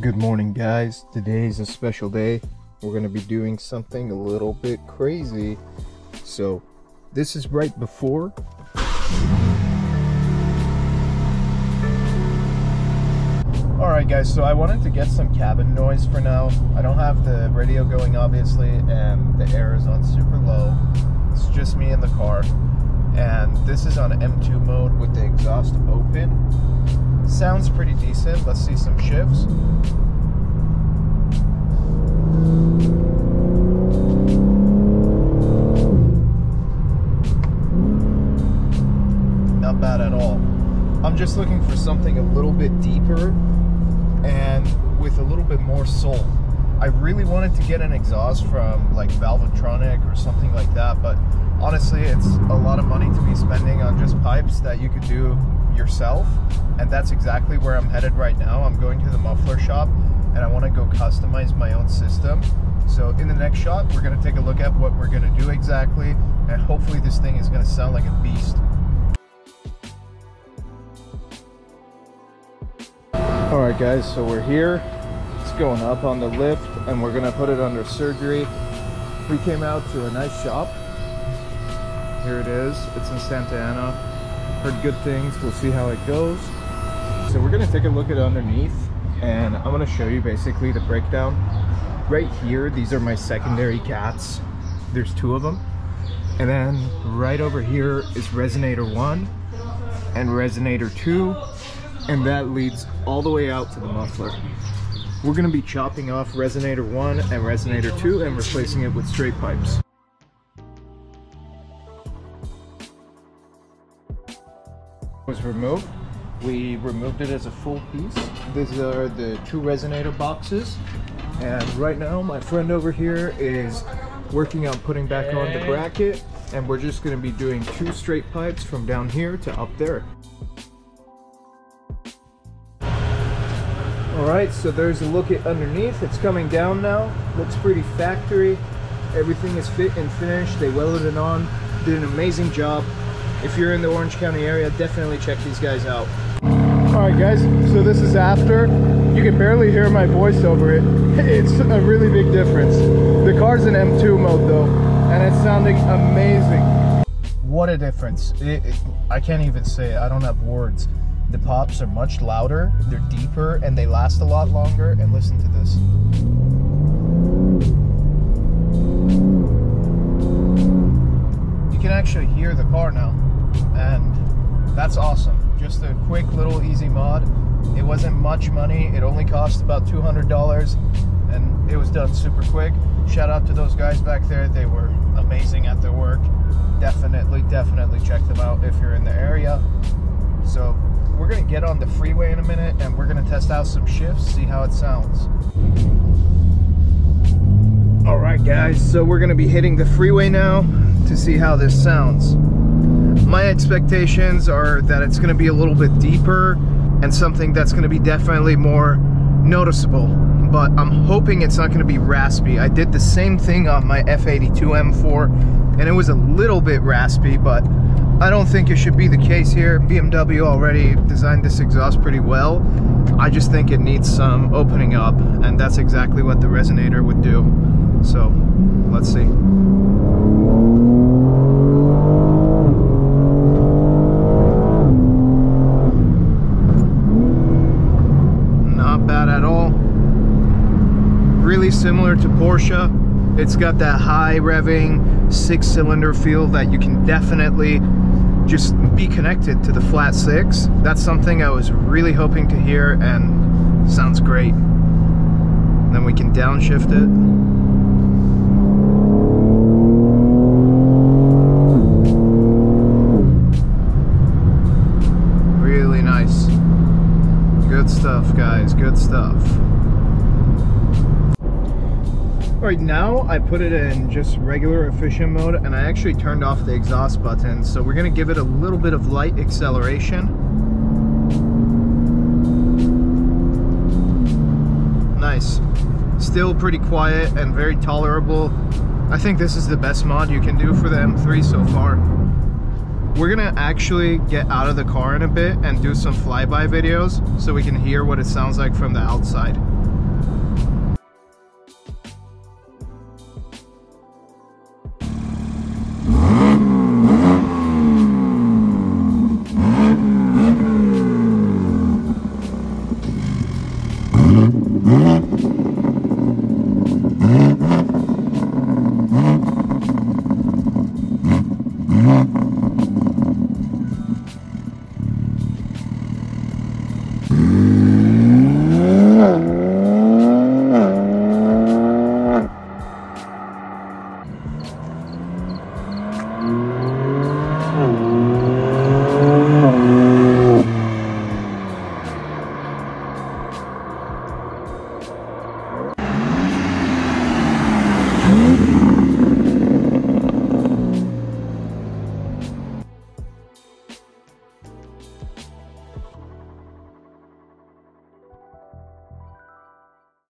Good morning, guys. Today is a special day. We're gonna be doing something a little bit crazy. So this is right before. Alright guys, so I wanted to get some cabin noise for now. I don't have the radio going obviously, and the air is on super low. It's just me in the car. And this is on M2 mode with the exhaust open. Sounds pretty decent. Let's see some shifts. Not bad at all. I'm just looking for something a little bit deeper and with a little bit more soul. I really wanted to get an exhaust from like Valvetronic or something like that, but honestly it's a lot of money to be spending on just pipes that you could do yourself, and that's exactly where I'm headed right now. I'm going to the muffler shop and I want to go customize my own system. So in the next shot we're going to take a look at what we're going to do exactly, and hopefully this thing is going to sound like a beast. Alright guys, so we're here. It's going up on the lift and we're going to put it under surgery. We came out to a nice shop. Here it is. It's in Santa Ana. Heard good things. We'll see how it goes. So we're going to take a look at underneath and I'm going to show you basically the breakdown. Right here, these are my secondary cats. There's two of them. And then right over here is resonator 1 and resonator 2. And that leads all the way out to the muffler. We're going to be chopping off resonator 1 and resonator 2 and replacing it with straight pipes. Was removed. We removed it as a full piece. These are the two resonator boxes, and right now my friend over here is working on putting back on the bracket, and we're just going to be doing two straight pipes from down here to up there. Alright, so there's a look at underneath. It's coming down now. Looks pretty factory. Everything is fit and finished. They welded it on. Did an amazing job. If you're in the Orange County area, definitely check these guys out. Alright guys, so this is after. You can barely hear my voice over it. It's a really big difference. The car's in M2 mode though, and it's sounding amazing. What a difference. I can't even say it. I don't have words. The pops are much louder, they're deeper, and they last a lot longer. And listen to this. You can actually hear the car now, and that's awesome. Just a quick little easy mod. It wasn't much money. It only cost about $200, and it was done super quick. Shout out to those guys back there. They were amazing at their work. Definitely check them out if you're in the area. So we're going to get on the freeway in a minute and we're going to test out some shifts, see how it sounds. Alright guys, so we're going to be hitting the freeway now to see how this sounds. My expectations are that it's going to be a little bit deeper and something that's going to be definitely more noticeable, but I'm hoping it's not going to be raspy. I did the same thing on my F82 M4 and it was a little bit raspy, but I don't think it should be the case here. BMW already designed this exhaust pretty well. I just think it needs some opening up, and that's exactly what the resonator would do. So, let's see. Not bad at all. Really similar to Porsche. It's got that high revving 6-cylinder feel that you can definitely just be connected to the flat 6. That's something I was really hoping to hear, and sounds great. And then we can downshift it. Really nice. Good stuff, guys, good stuff. Alright, now I put it in just regular efficient mode and I actually turned off the exhaust button, so we're going to give it a little bit of light acceleration. Nice. Still pretty quiet and very tolerable. I think this is the best mod you can do for the M3 so far. We're gonna actually get out of the car in a bit and do some flyby videos so we can hear what it sounds like from the outside.